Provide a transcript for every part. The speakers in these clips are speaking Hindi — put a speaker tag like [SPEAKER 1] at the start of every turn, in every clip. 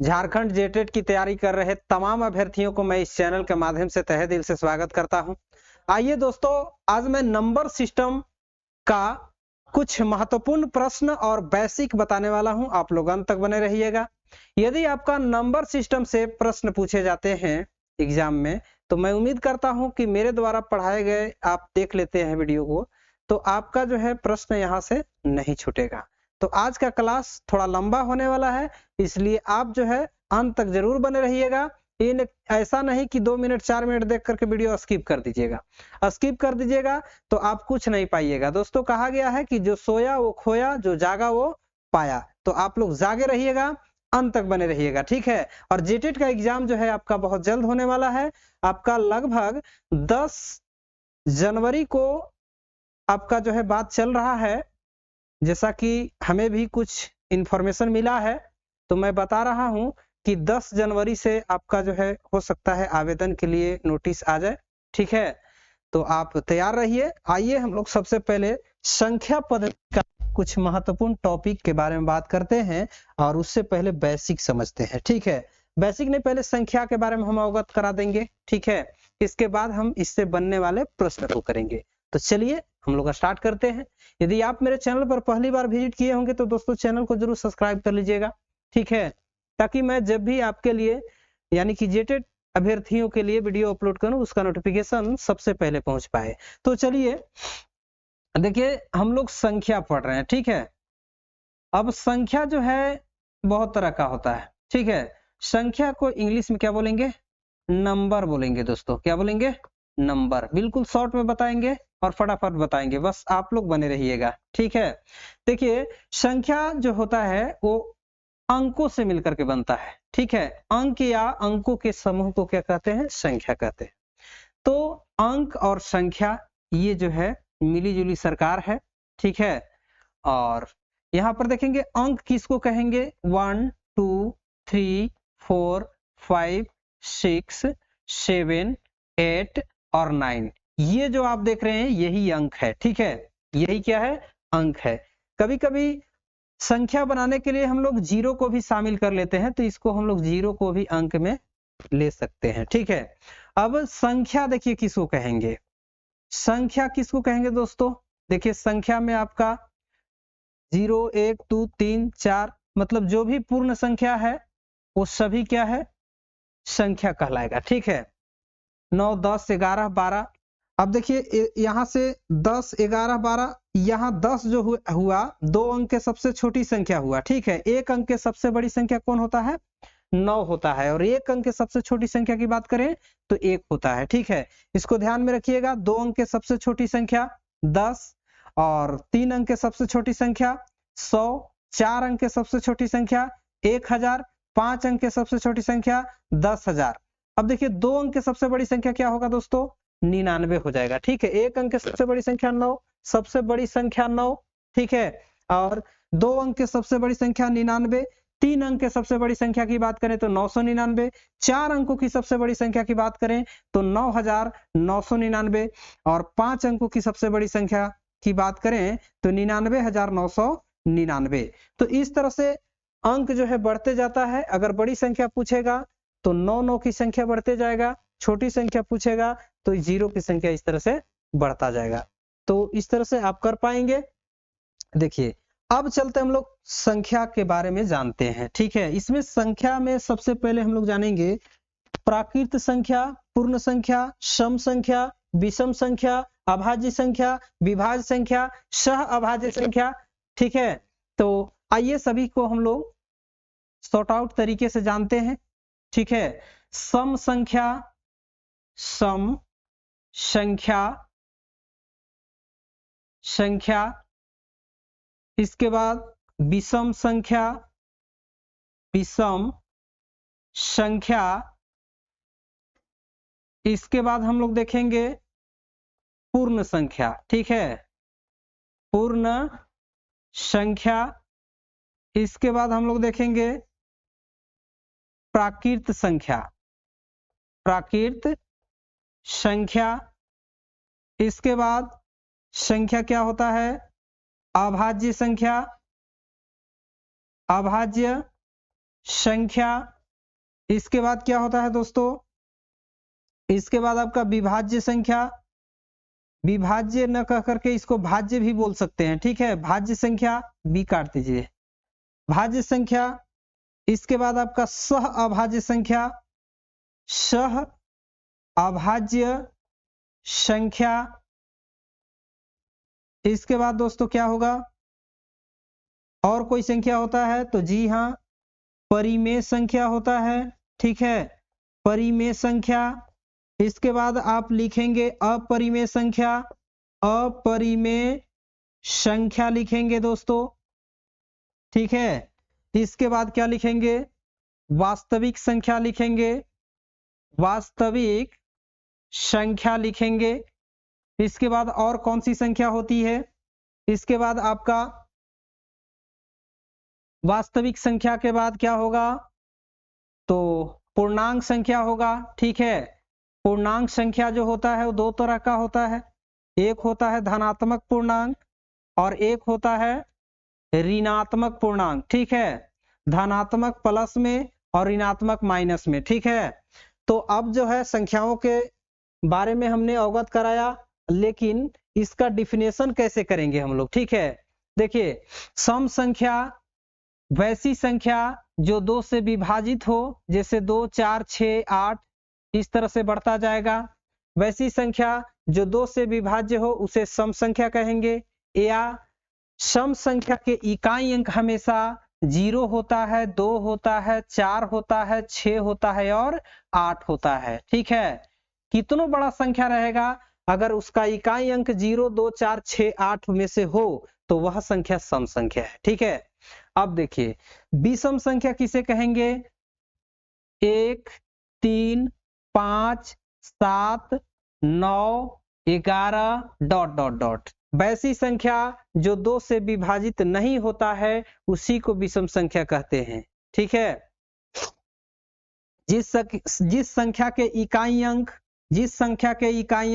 [SPEAKER 1] झारखंड जेटेट की तैयारी कर रहे तमाम अभ्यर्थियों को मैं इस चैनल के माध्यम से तहे दिल से स्वागत करता हूं। आइए दोस्तों, आज मैं नंबर सिस्टम का कुछ महत्वपूर्ण प्रश्न और बेसिक बताने वाला हूं। आप लोग अंत तक बने रहिएगा। यदि आपका नंबर सिस्टम से प्रश्न पूछे जाते हैं एग्जाम में, तो मैं उम्मीद करता हूं कि मेरे द्वारा पढ़ाए गए आप देख लेते हैं वीडियो को, तो आपका जो है प्रश्न यहां से नहीं छूटेगा। तो आज का क्लास थोड़ा लंबा होने वाला है, इसलिए आप जो है अंत तक जरूर बने रहिएगा। इन ऐसा नहीं कि 2 मिनट 4 मिनट देख करके वीडियो स्किप कर दीजिएगा। स्किप कर दीजिएगा तो आप कुछ नहीं पाइएगा। दोस्तों, कहा गया है कि जो सोया वो खोया, जो जागा वो पाया। तो आप लोग जागे रहिएगा, अंत तक बने रहिएगा, ठीक है। और जेटेट का एग्जाम जो है आपका बहुत जल्द होने वाला है। आपका लगभग 10 जनवरी को आपका जो है बात चल रहा है, जैसा कि हमें भी कुछ इंफॉर्मेशन मिला है, तो मैं बता रहा हूं कि 10 जनवरी से आपका जो है हो सकता है आवेदन के लिए नोटिस आ जाए, ठीक है। तो आप तैयार रहिए। आइए हम लोग सबसे पहले संख्या पद्धति का कुछ महत्वपूर्ण टॉपिक के बारे में बात करते हैं, और उससे पहले बेसिक समझते हैं, ठीक है। बेसिक नहीं, पहले संख्या के बारे में हम अवगत करा देंगे, ठीक है। इसके बाद हम इससे बनने वाले प्रश्न को करेंगे। तो चलिए हम लोग स्टार्ट करते हैं। यदि आप मेरे चैनल पर पहली बार विजिट किए होंगे तो दोस्तों चैनल को जरूर सब्सक्राइब कर लीजिएगा, ठीक है, ताकि मैं जब भी आपके लिए यानी कि जेटेट अभ्यर्थियों के लिए वीडियो अपलोड करूं उसका नोटिफिकेशन सबसे पहले पहुंच पाए। तो चलिए देखिए, हम लोग संख्या पढ़ रहे हैं, ठीक है। अब संख्या जो है बहुत तरह का होता है, ठीक है। संख्या को इंग्लिश में क्या बोलेंगे? नंबर बोलेंगे दोस्तों। क्या बोलेंगे? नंबर। बिल्कुल शॉर्ट में बताएंगे और फटाफट बताएंगे, बस आप लोग बने रहिएगा, ठीक है। देखिए, संख्या जो होता है वो अंकों से मिलकर के बनता है, ठीक है। अंक या अंकों के समूह को क्या कहते हैं? संख्या कहते हैं। तो अंक और संख्या ये जो है मिली जुली सरकार है, ठीक है। और यहाँ पर देखेंगे अंक किसको कहेंगे? 1 2 3 4 5 6 7 8 और 9। ये जो आप देख रहे हैं यही अंक है, ठीक है। यही क्या है? अंक है। कभी कभी संख्या बनाने के लिए हम लोग जीरो को भी शामिल कर लेते हैं, तो इसको हम लोग जीरो को भी अंक में ले सकते हैं, ठीक है। अब संख्या देखिए किसको कहेंगे? संख्या किसको कहेंगे दोस्तों? देखिए, संख्या में आपका 0 1 2 3 4 मतलब जो भी पूर्ण संख्या है वो सभी क्या है? संख्या कहलाएगा, ठीक है। 9 10 11 12। अब देखिए यहाँ से 10 11 12, यहाँ 10 जो हुआ 2 अंक के सबसे छोटी संख्या हुआ, ठीक है। 1 अंक के सबसे बड़ी संख्या कौन होता है? 9 होता है। और 1 अंक के सबसे छोटी संख्या की बात करें तो 1 होता है, ठीक है। इसको ध्यान में रखिएगा। 2 अंक के सबसे छोटी संख्या 10, और 3 अंक के सबसे छोटी संख्या 100, 4 अंक के सबसे छोटी संख्या 1000, 5 अंक के सबसे छोटी संख्या 10,000। अब देखिए 2 अंक के सबसे बड़ी संख्या क्या होगा दोस्तों? 99 हो जाएगा, ठीक है। 1 अंक के सबसे बड़ी संख्या 9, सबसे बड़ी संख्या 9, ठीक है। और 2 अंक के सबसे बड़ी संख्या 99, 3 अंक के सबसे बड़ी संख्या की बात करें तो 999, 4 अंकों की सबसे बड़ी संख्या की बात करें तो 9,999, और 5 अंकों की सबसे बड़ी संख्या की बात करें तो 99,999। तो इस तरह से अंक जो है बढ़ते जाता है। अगर बड़ी संख्या पूछेगा तो 9 9 की संख्या बढ़ते जाएगा, छोटी संख्या पूछेगा तो 0 की संख्या इस तरह से बढ़ता जाएगा। तो इस तरह से आप कर पाएंगे। देखिए, अब चलते हम लोग संख्या के बारे में जानते हैं, ठीक है। इसमें संख्या में सबसे पहले हम लोग जानेंगे प्राकृत संख्या, पूर्ण संख्या, सम संख्या, विषम संख्या, अभाज्य संख्या, विभाज्य संख्या, सह अभाज्य संख्या, ठीक है। तो आइए सभी को हम लोग सॉर्ट आउट तरीके से जानते हैं, ठीक है। सम संख्या, सम संख्या, संख्या, इसके बाद विषम संख्या, विषम संख्या, इसके बाद हम लोग देखेंगे पूर्ण संख्या, ठीक है, पूर्ण संख्या। इसके बाद हम लोग देखेंगे प्राकृत संख्या, प्राकृत संख्या। इसके बाद संख्या क्या होता है? अभाज्य संख्या, अभाज्य संख्या। इसके बाद क्या होता है दोस्तों, इसके बाद आपका विभाज्य संख्या। विभाज्य न कह करके इसको भाज्य भी बोल सकते हैं, ठीक है। भाज्य संख्या, बी काट दीजिए, भाज्य संख्या। इसके बाद आपका सह अभाज्य संख्या, सह अभाज्य संख्या। इसके बाद दोस्तों क्या होगा, और कोई संख्या होता है तो जी हाँ, परिमेय संख्या होता है, ठीक है, परिमेय संख्या। इसके बाद आप लिखेंगे अपरिमेय संख्या, अपरिमेय संख्या लिखेंगे दोस्तों, ठीक है। इसके बाद क्या लिखेंगे, वास्तविक संख्या लिखेंगे, वास्तविक संख्या लिखेंगे। इसके बाद और कौन सी संख्या होती है, इसके बाद आपका वास्तविक संख्या के बाद क्या होगा, तो पूर्णांक संख्या होगा, ठीक है। पूर्णांक संख्या जो होता है वो दो तरह का होता है, एक होता है धनात्मक पूर्णांक और एक होता है ऋणात्मक पूर्णांक, ठीक है। धनात्मक प्लस में और ऋणात्मक माइनस में, ठीक है। तो अब जो है संख्याओं के बारे में हमने अवगत कराया, लेकिन इसका डिफिनेशन कैसे करेंगे हम लोग, ठीक है। देखिए, सम संख्या वैसी संख्या जो 2 से विभाजित हो, जैसे 2, 4, 6, 8 इस तरह से बढ़ता जाएगा। वैसी संख्या जो 2 से विभाज्य हो उसे सम संख्या कहेंगे। या सम संख्या के इकाई अंक हमेशा 0 होता है, 2 होता है, 4 होता है, 6 होता है और 8 होता है, ठीक है। कितना बड़ा संख्या रहेगा, अगर उसका इकाई अंक 0, 2, 4, 6, 8 में से हो तो वह संख्या सम संख्या है, ठीक है। अब देखिए, विषम संख्या किसे कहेंगे, 1, 3, 5, 7, 9, 11 डॉट डॉट डॉट। वैसी संख्या जो 2 से विभाजित नहीं होता है उसी को विषम संख्या कहते हैं, ठीक है। जिस संख्या के इकाई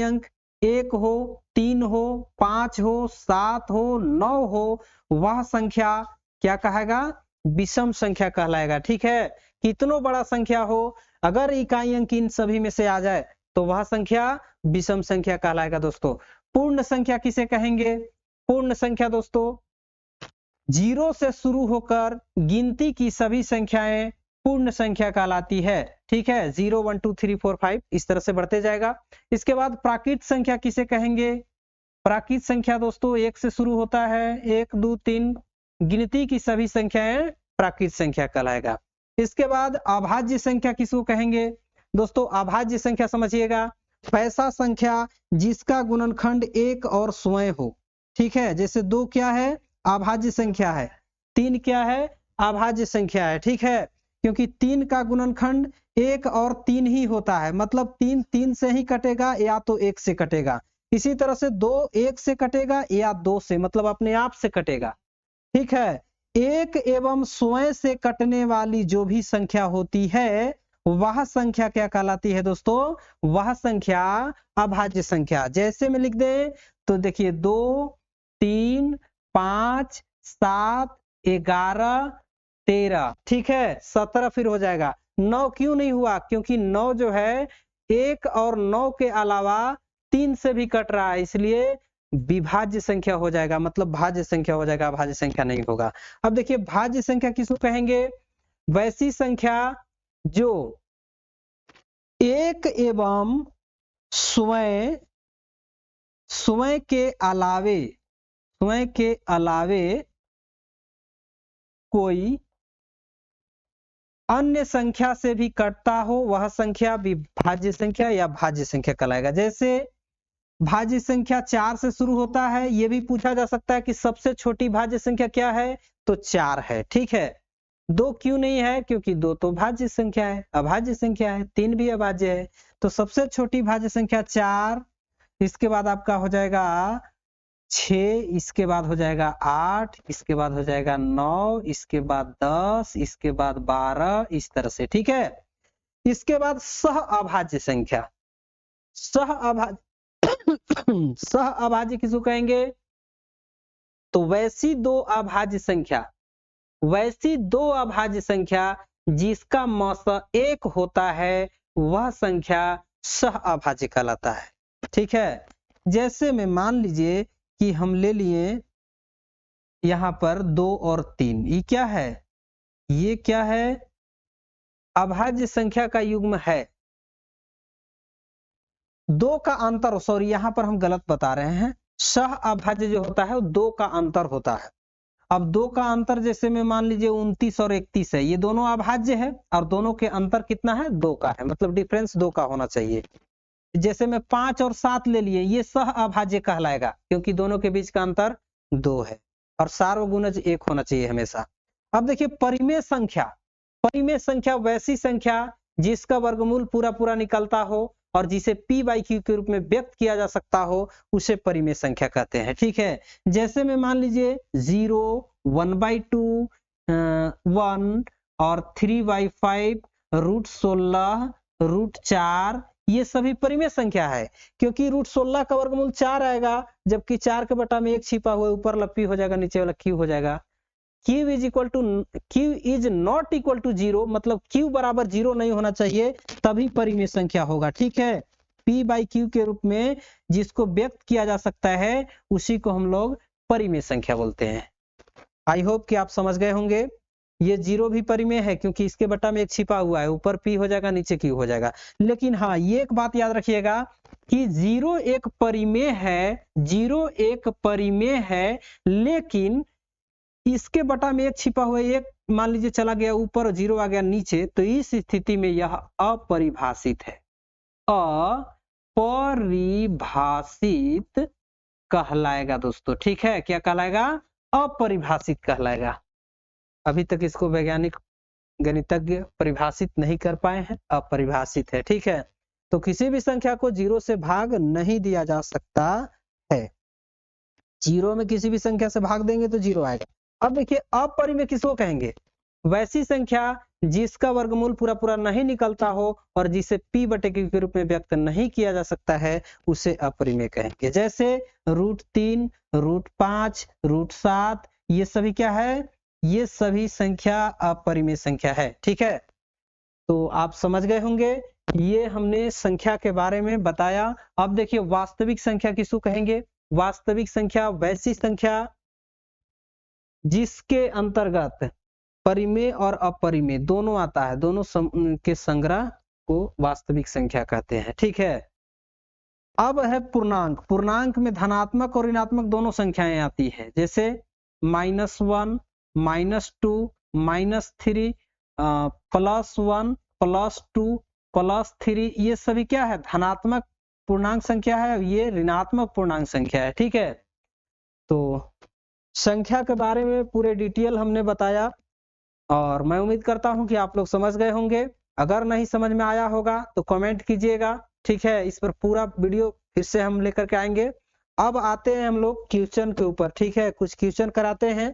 [SPEAKER 1] अंक 1 हो, 3 हो, 5 हो, 7 हो, 9 हो, वह संख्या क्या कहेगा, विषम संख्या कहलाएगा, ठीक है। कितना बड़ा संख्या हो, अगर इकाई अंक इन सभी में से आ जाए तो वह संख्या विषम संख्या कहलाएगा दोस्तों। पूर्ण संख्या किसे कहेंगे, पूर्ण संख्या दोस्तों 0 से शुरू होकर गिनती की सभी संख्याएं पूर्ण संख्या कहलाती है, ठीक है। 0, 1, 2, 3, 4, 5 इस तरह से बढ़ते जाएगा। इसके बाद प्राकृत संख्या किसे कहेंगे, प्राकृत संख्या दोस्तों 1 से शुरू होता है, 1, 2, 3 गिनती की सभी संख्याएं प्राकृत संख्या कहलाएगा। इसके बाद अभाज्य संख्या किसको कहेंगे दोस्तों, अभाज्य संख्या समझिएगा, वैसा संख्या जिसका गुणनखंड 1 और स्वयं हो, ठीक है। जैसे 2 क्या है, अभाज्य संख्या है, 3 क्या है, अभाज्य संख्या है, ठीक है। क्योंकि 3 का गुणनखंड 1 और 3 ही होता है, मतलब 3 3 से ही कटेगा या तो 1 से कटेगा। इसी तरह से 2 1 से कटेगा या 2 से, मतलब अपने आप से कटेगा, ठीक है। 1 एवं स्वयं से कटने वाली जो भी संख्या होती है वह संख्या क्या कहलाती है दोस्तों, वह संख्या अभाज्य संख्या। जैसे में लिख दे तो देखिए 2, 3, 5, 7, 11, 13, ठीक है। 17 फिर हो जाएगा। 9 क्यों नहीं हुआ, क्योंकि 9 जो है 1 और 9 के अलावा 3 से भी कट रहा है, इसलिए विभाज्य संख्या हो जाएगा, मतलब भाज्य संख्या हो जाएगा, भाज्य संख्या नहीं होगा। अब देखिए, भाज्य संख्या किसको कहेंगे, वैसी संख्या जो 1 एवं स्वयं के अलावे कोई अन्य संख्या से भी कटता हो, वह संख्या विभाज्य संख्या या भाज्य संख्या कहलाएगा। जैसे भाज्य संख्या 4 से शुरू होता है, यह भी पूछा जा सकता है कि सबसे छोटी भाज्य संख्या क्या है, तो 4 है, ठीक है। 2 क्यों नहीं है, क्योंकि 2 तो भाज्य संख्या है, अभाज्य संख्या है। 3 भी अभाज्य है, तो सबसे छोटी भाज्य संख्या 4, इसके बाद आपका हो जाएगा 6, इसके बाद हो जाएगा 8, इसके बाद हो जाएगा 9, इसके बाद 10, इसके बाद 12, इस तरह से, ठीक है। इसके बाद सह अभाज्य संख्या, सह अभाज्य किसको कहेंगे, तो वैसी दो अभाज्य संख्या जिसका मौस 1 होता है वह संख्या सह अभाज्य कहलाता है। ठीक है, जैसे में मान लीजिए कि हम ले लिए यहां पर 2 और 3, ये क्या है, ये क्या है, अभाज्य संख्या का युग्म है। 2 का अंतर, सॉरी यहां पर हम गलत बता रहे हैं, सह अभाज्य जो होता है वो 2 का अंतर होता है। अब 2 का अंतर जैसे में मान लीजिए 29 और 31 है, ये दोनों अभाज्य है और दोनों के अंतर कितना है, 2 का है, मतलब डिफरेंस 2 का होना चाहिए। जैसे में 5 और 7 ले लिए, ये सह अभाज्य कहलाएगा क्योंकि दोनों के बीच का अंतर 2 है और सार्वगुणज 1 होना चाहिए हमेशा। अब देखिए परिमेय संख्या, परिमेय संख्या वैसी संख्या जिसका वर्गमूल पूरा पूरा निकलता हो और जिसे p/q के रूप में व्यक्त किया जा सकता हो, उसे परिमेय संख्या कहते हैं। ठीक है, जैसे में मान लीजिए 0, 1/2, 1 और 3/5, √16, √4, ये सभी परिमेय संख्या है क्योंकि √16 का वर्गमूल 4 आएगा, जबकि 4 के बटा में 1 छिपा हुआ है, ऊपर लपी हो जाएगा, नीचे वाला q हो जाएगा। q is not equal to 0, मतलब q बराबर 0 नहीं होना चाहिए, तभी परिमेय संख्या होगा। ठीक है, p/q के रूप में जिसको व्यक्त किया जा सकता है उसी को हम लोग परिमेय संख्या बोलते हैं। आई होप कि आप समझ गए होंगे। ये 0 भी परिमेय है क्योंकि इसके बटा में 1 छिपा हुआ है, ऊपर p हो जाएगा, नीचे q हो जाएगा। लेकिन हाँ, ये एक बात याद रखिएगा कि 0 एक परिमेय है, 0 एक परिमेय है, लेकिन इसके बटा में 1 छिपा हुआ है, 1 मान लीजिए चला गया ऊपर, 0 आ गया नीचे, तो इस स्थिति में यह अपरिभाषित है, अपरिभाषित कहलाएगा दोस्तों। ठीक है, क्या कहलाएगा, अपरिभाषित कहलाएगा। अभी तक इसको वैज्ञानिक गणितज्ञ परिभाषित नहीं कर पाए हैं, अपरिभाषित है। ठीक है, तो किसी भी संख्या को 0 से भाग नहीं दिया जा सकता है। 0 में किसी भी संख्या से भाग देंगे तो 0 आएगा। अब देखिए अपरिमेय किसको कहेंगे, वैसी संख्या जिसका वर्गमूल पूरा पूरा नहीं निकलता हो और जिसे p/q के रूप में व्यक्त नहीं किया जा सकता है, उसे अपरिमेय कहेंगे। जैसे √3, √5, √7, ये सभी क्या है, ये सभी संख्या अपरिमेय संख्या है। ठीक है, तो आप समझ गए होंगे, ये हमने संख्या के बारे में बताया। अब देखिए वास्तविक संख्या किसको कहेंगे, वास्तविक संख्या वैसी संख्या जिसके अंतर्गत परिमेय और अपरिमेय दोनों आता है, दोनों के संग्रह को वास्तविक संख्या कहते हैं। ठीक है, अब है पूर्णांक। पूर्णांक में धनात्मक और ऋणात्मक दोनों संख्याएं आती है, जैसे -1, -2, -3, +1, +2, +3, ये सभी क्या है, धनात्मक पूर्णांक संख्या है, ये ऋणात्मक पूर्णांक संख्या है। ठीक है, तो संख्या के बारे में पूरे डिटेल हमने बताया और मैं उम्मीद करता हूं कि आप लोग समझ गए होंगे। अगर नहीं समझ में आया होगा तो कमेंट कीजिएगा। ठीक है, इस पर पूरा वीडियो फिर से हम लेकर के आएंगे। अब आते हैं हम लोग क्वेश्चन के ऊपर। ठीक है, कुछ क्वेश्चन कराते हैं।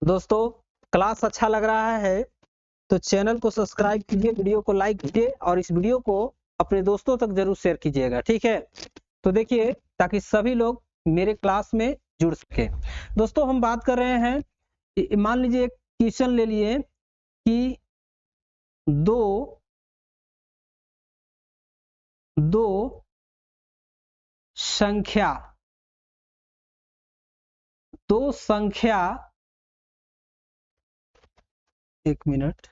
[SPEAKER 1] दोस्तों क्लास अच्छा लग रहा है तो चैनल को सब्सक्राइब कीजिए, वीडियो को लाइक कीजिए और इस वीडियो को अपने दोस्तों तक जरूर शेयर कीजिएगा। ठीक है, तो देखिए ताकि सभी लोग मेरे क्लास में जुड़ सके। दोस्तों हम बात कर रहे हैं, मान लीजिए एक क्वेश्चन ले लिए कि दो संख्या, एक मिनट,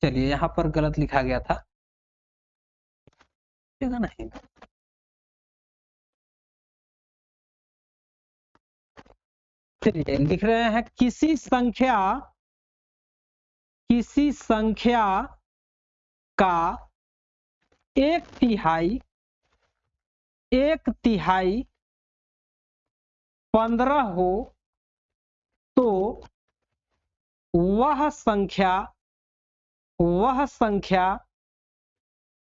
[SPEAKER 1] चलिए यहां पर गलत लिखा गया था, नहीं, चलिए लिख रहे हैं किसी संख्या का 1/3 15 हो तो वह संख्या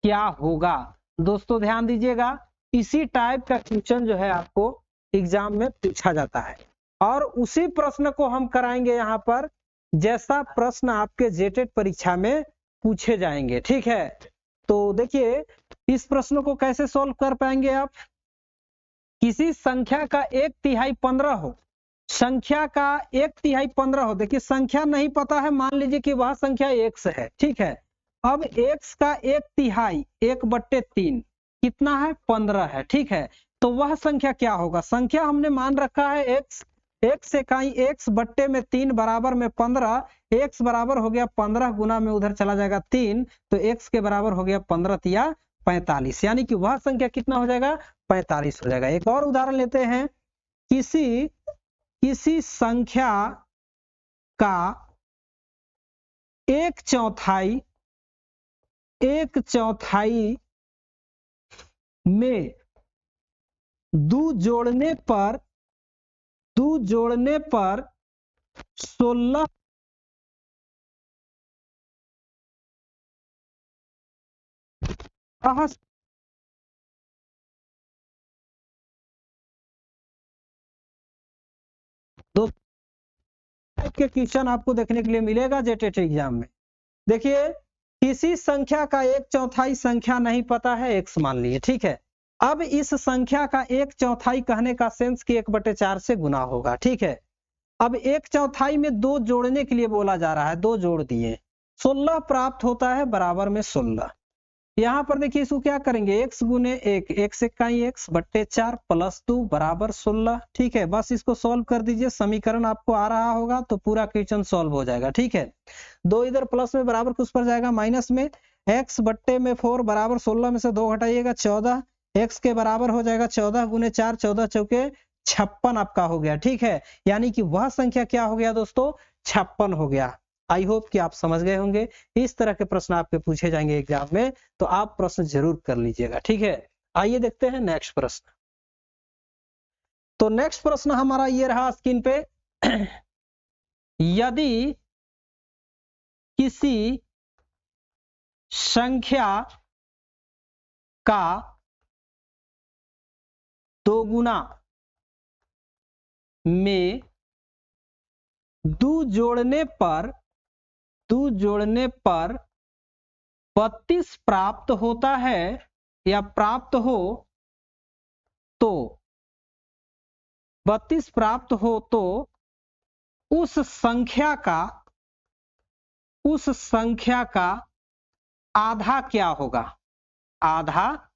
[SPEAKER 1] क्या होगा। दोस्तों ध्यान दीजिएगा, इसी टाइप का क्वेश्चन जो है आपको एग्जाम में पूछा जाता है और उसी प्रश्न को हम कराएंगे यहाँ पर जैसा प्रश्न आपके जेटेट परीक्षा में पूछे जाएंगे। ठीक है, तो देखिए इस प्रश्न को कैसे सॉल्व कर पाएंगे आप, किसी संख्या का 1/3 15 हो, संख्या का 1/3 15 हो, देखिए संख्या नहीं पता है, मान लीजिए कि वह संख्या x है, ठीक है। अब x का 1/3 1/3 कितना है, 15 है, ठीक है। तो वह संख्या क्या होगा, संख्या हमने मान रखा है x, x इकाई x बट्टे में 3 बराबर में 15, x बराबर हो गया 15 गुना में उधर चला जाएगा 3, तो x के बराबर हो गया 15 तिया 45, यानी कि वह संख्या कितना हो जाएगा, 45 हो जाएगा। एक और उदाहरण लेते हैं, किसी संख्या का 1/4 में दो जोड़ने पर 16 दो के क्वेश्चन आपको देखने के लिए मिलेगा जेटेट एग्जाम में। देखिए किसी संख्या का 1/4 संख्या नहीं पता है, x मान लिए, ठीक है। अब इस संख्या का 1/4 कहने का सेंस कि 1/4 से गुना होगा, ठीक है। अब 1/4 में 2 जोड़ने के लिए बोला जा रहा है, 2 जोड़ दिए, 16 प्राप्त होता है बराबर में 16। यहाँ पर देखिए इसको क्या करेंगे, x गुने 1, x इकाई x बट्टे 4 प्लस 2 बराबर 16, ठीक है। बस इसको सॉल्व कर दीजिए, समीकरण आपको आ रहा होगा तो पूरा क्वेश्चन सॉल्व हो जाएगा, ठीक है। 2 इधर प्लस में बराबर कुछ पर जाएगा माइनस में, x बट्टे में 4 बराबर 16 में से 2 घटाइएगा 14, x के बराबर हो जाएगा 14 गुने 4, 14 चौके 56 आपका हो गया, ठीक है। यानी कि वह संख्या क्या हो गया दोस्तों, 56 हो गया। आई होप कि आप समझ गए होंगे। इस तरह के प्रश्न आपके पूछे जाएंगे एग्जाम में, तो आप प्रश्न जरूर कर लीजिएगा, ठीक है। आइए देखते हैं नेक्स्ट प्रश्न। तो नेक्स्ट प्रश्न हमारा ये रहा स्क्रीन पे, यदि किसी संख्या का दोगुना में दो जोड़ने पर 32 प्राप्त होता है या प्राप्त हो तो 32 प्राप्त हो तो उस संख्या का आधा क्या होगा, आधा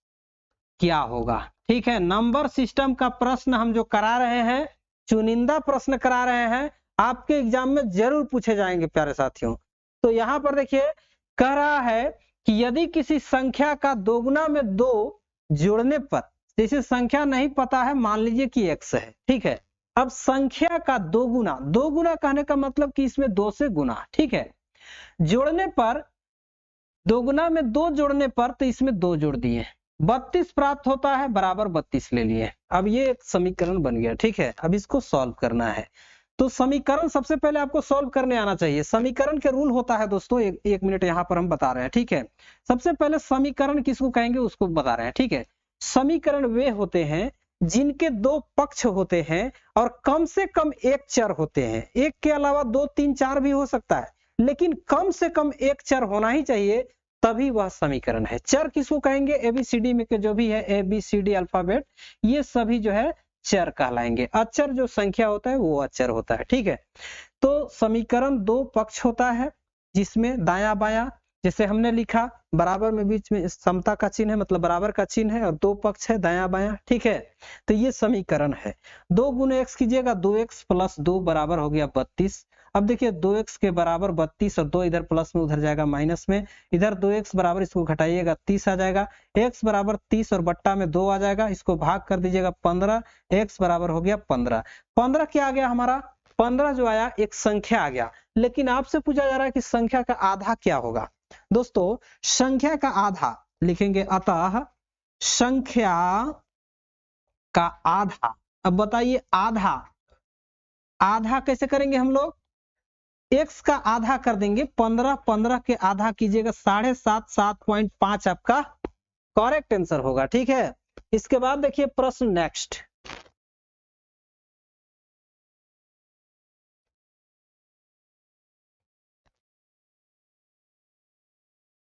[SPEAKER 1] क्या होगा, ठीक है। नंबर सिस्टम का प्रश्न हम जो करा रहे हैं, चुनिंदा प्रश्न करा रहे हैं, आपके एग्जाम में जरूर पूछे जाएंगे प्यारे साथियों। तो यहां पर देखिए कह रहा है कि यदि किसी संख्या का दोगुना में 2 जोड़ने पर, जैसे संख्या नहीं पता है, मान लीजिए कि x है, ठीक है। अब संख्या का दोगुना कहने का मतलब कि इसमें 2 से गुना, ठीक है। जोड़ने पर, दोगुना में 2 जोड़ने पर, तो इसमें 2 जोड़ दिए, 32 प्राप्त होता है बराबर 32 ले लिए। अब ये एक समीकरण बन गया, ठीक है। अब इसको सॉल्व करना है, तो समीकरण सबसे पहले आपको सॉल्व करने आना चाहिए। समीकरण के रूल होता है दोस्तों, एक मिनट यहाँ पर हम बता रहे हैं, ठीक है। सबसे पहले समीकरण किसको कहेंगे उसको बता रहे हैं, ठीक है। समीकरण वे होते हैं जिनके 2 पक्ष होते हैं और कम से कम एक चर होते हैं। एक के अलावा 2, 3, 4 भी हो सकता है, लेकिन कम से कम एक चर होना ही चाहिए, तभी वह समीकरण है। चर किसको कहेंगे, एबीसीडी में के जो भी है, एबीसीडी अल्फाबेट, ये सभी जो है चर कहलाएंगे। अचर जो संख्या होता है वो अचर होता है, ठीक है। तो समीकरण 2 पक्ष होता है जिसमें दाया बाया, जैसे हमने लिखा बराबर में बीच में समता का चिन्ह है, मतलब बराबर का चिन्ह है, और 2 पक्ष है दाया बाया, ठीक है। तो ये समीकरण है। 2 गुने x कीजिएगा, 2x प्लस 2 बराबर हो गया 32। अब देखिए 2x के बराबर 32 और 2 इधर प्लस में उधर जाएगा माइनस में, इधर 2x बराबर, इसको घटाइएगा 30 आ जाएगा, x बराबर 30 और बट्टा में 2 आ जाएगा, इसको भाग कर दीजिएगा 15, x बराबर हो गया 15। 15 क्या आ गया हमारा, 15 जो आया एक संख्या आ गया। लेकिन आपसे पूछा जा रहा है कि संख्या का आधा क्या होगा। दोस्तों संख्या का आधा लिखेंगे, अतः संख्या का आधा। अब बताइए आधा, आधा कैसे करेंगे हम लोग, x का आधा कर देंगे, 15, 15 के आधा कीजिएगा 7.5, 7.5 आपका करेक्ट आंसर होगा, ठीक है। इसके बाद देखिए प्रश्न नेक्स्ट।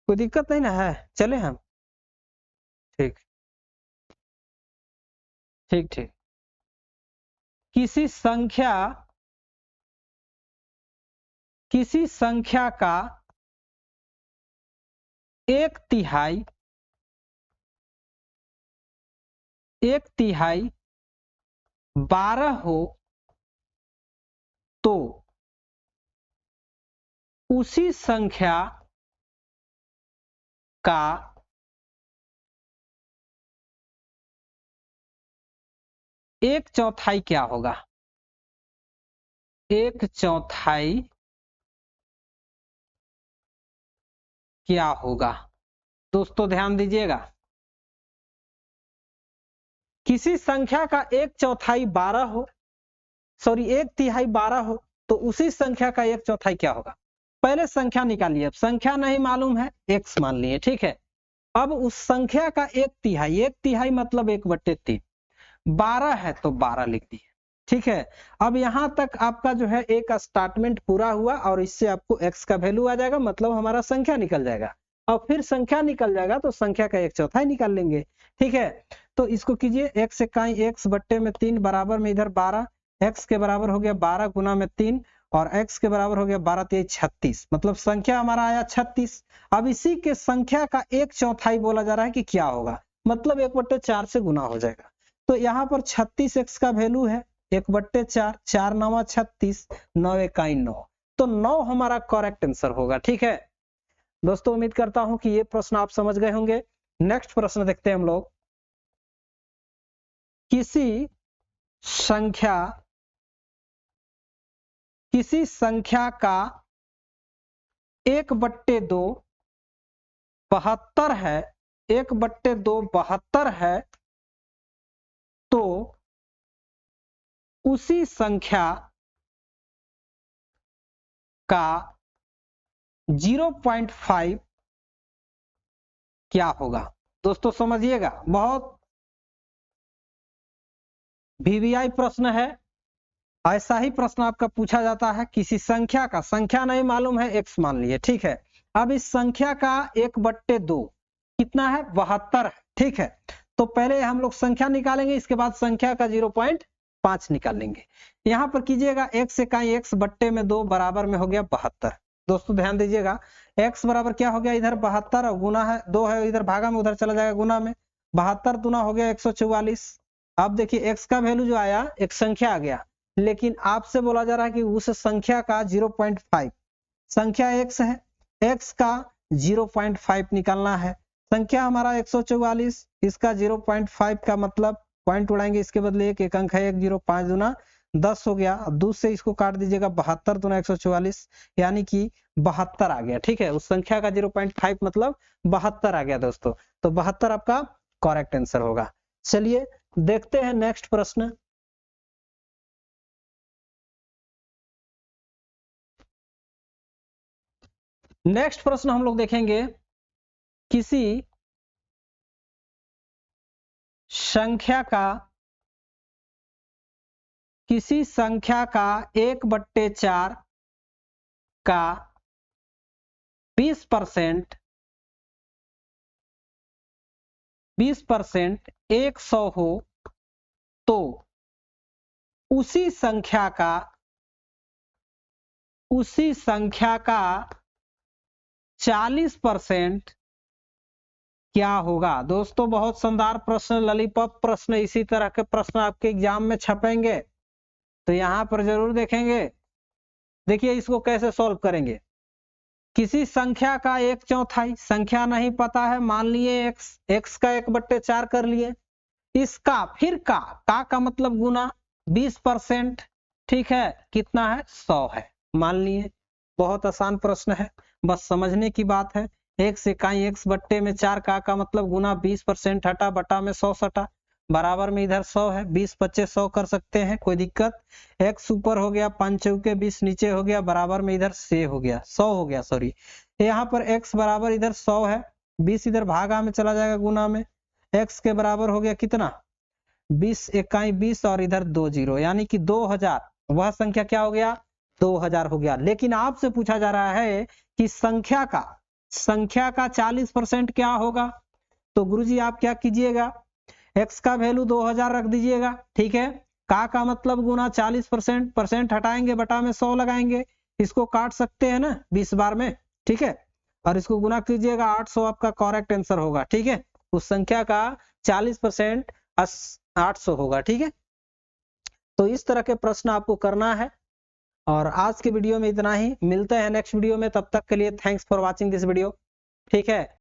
[SPEAKER 1] कोई दिक्कत नहीं ना है, चले हम, ठीक ठीक ठीक। किसी संख्या का 1/3 12 हो तो उसी संख्या का 1/4 क्या होगा? 1/4 क्या होगा? दोस्तों ध्यान दीजिएगा, किसी संख्या का 1/4 12 हो, सॉरी 1/3 12 हो तो उसी संख्या का 1/4 क्या होगा? पहले संख्या निकालिए। अब संख्या नहीं मालूम है, x मान लिए, ठीक है। अब उस संख्या का 1/3 मतलब 1/3, 12 है तो 12 लिख दिए, ठीक है। अब यहां तक आपका जो है एक स्टेटमेंट पूरा हुआ और इससे आपको x का वैल्यू आ जाएगा, मतलब हमारा संख्या निकल जाएगा। और फिर संख्या निकल जाएगा तो संख्या का 1/4 निकाल लेंगे, ठीक है। तो इसको कीजिए, x इकाई x बट्टे में 3 बराबर में इधर 12, x के बराबर हो गया 12 गुना में 3 और x के बराबर हो गया 12 3 36, मतलब संख्या हमारा आया 36। अब इसी के संख्या का 1/4 बोला जा रहा है कि क्या होगा, मतलब 1/4 से गुना हो जाएगा। तो यहाँ पर 36x का वैल्यू है 1/4, 4 9 36, 9 इकाई 9, तो 9 हमारा करेक्ट आंसर होगा, ठीक है। दोस्तों उम्मीद करता हूं कि ये प्रश्न आप समझ गए होंगे। नेक्स्ट प्रश्न देखते हैं हम लोग। किसी संख्या का 1/2 72 है, 1/2 72 है तो उसी संख्या का 0.5 क्या होगा? दोस्तों समझिएगा, बहुत वीवीआई प्रश्न है। ऐसा ही प्रश्न आपका पूछा जाता है, किसी संख्या का, संख्या नहीं मालूम है, x मान लिए, ठीक है। अब इस संख्या का 1/2 कितना है? 72 है, ठीक है। तो पहले हम लोग संख्या निकालेंगे, इसके बाद संख्या का 0.5 निकालेंगे। यहाँ पर कीजिएगा, x इकाई x बट्टे में 2 बराबर में हो गया 72। दोस्तों ध्यान दीजिएगा, x बराबर क्या हो गया? इधर 72 और गुना है 2 है, इधर भागा में उधर चला जाएगा गुना में, 72 गुना हो गया 144। अब देखिए x का वैल्यू जो आया, एक संख्या आ गया, लेकिन आपसे बोला जा रहा है कि उस संख्या का 0.5, संख्या x है, x का 0.5 निकालना है। संख्या हमारा 144, इसका 0.5 का मतलब पॉइंट उड़ाएंगे, इसके बदले एक अंक है 1 0, 5 दूना 10 हो गया। अब 2 से इसको काट दीजिएगा, 72 दूना 144, यानी कि 72 आ गया, ठीक है। उस संख्या का 0.5 मतलब 72 आ गया दोस्तों, तो 72 आपका करेक्ट आंसर होगा। चलिए देखते हैं नेक्स्ट प्रश्न। नेक्स्ट प्रश्न हम लोग देखेंगे, किसी संख्या का 1/4 का 20% 100 हो तो उसी संख्या का 40% क्या होगा? दोस्तों बहुत शानदार प्रश्न, लॉलीपॉप प्रश्न, इसी तरह के प्रश्न आपके एग्जाम में छपेंगे, तो यहां पर जरूर देखेंगे। देखिए इसको कैसे सॉल्व करेंगे। किसी संख्या का 1/4, संख्या नहीं पता है, मान लिए x का 1/4 कर लिए, इसका फिर का मतलब गुना 20%, ठीक है, कितना है? 100 है, मान लिए। बहुत आसान प्रश्न है, बस समझने की बात है। x इकाई x बट्टे में 4 का मतलब गुना 20% हटा बटा में 100 सटा, बराबर में इधर 100 है, 20 25 100 कर सकते हैं, कोई दिक्कत। x ऊपर हो गया 5 चौके 20 नीचे हो गया, बराबर में इधर से हो गया 100 हो गया, सॉरी। यहाँ पर x बराबर इधर 100 है, 20 इधर भागा में चला जाएगा गुना में, x के बराबर हो गया कितना? 20 इकाई 20 और इधर 2 0, यानी कि 2000, वह संख्या क्या हो गया? 2000 हो गया। लेकिन आपसे पूछा जा रहा है कि संख्या का 40% क्या होगा? तो गुरुजी आप क्या कीजिएगा, x का वैल्यू 2000 रख दीजिएगा, ठीक है। का मतलब गुना 40%, परसेंट हटाएंगे बटा में 100 लगाएंगे, इसको काट सकते हैं ना 20 बार में, ठीक है, और इसको गुना कीजिएगा 800, आपका करेक्ट आंसर होगा, ठीक है। उस संख्या का 40% 800 होगा, ठीक है। तो इस तरह के प्रश्न आपको करना है। और आज के वीडियो में इतना ही, मिलते हैं नेक्स्ट वीडियो में, तब तक के लिए thanks for watching this video, ठीक है।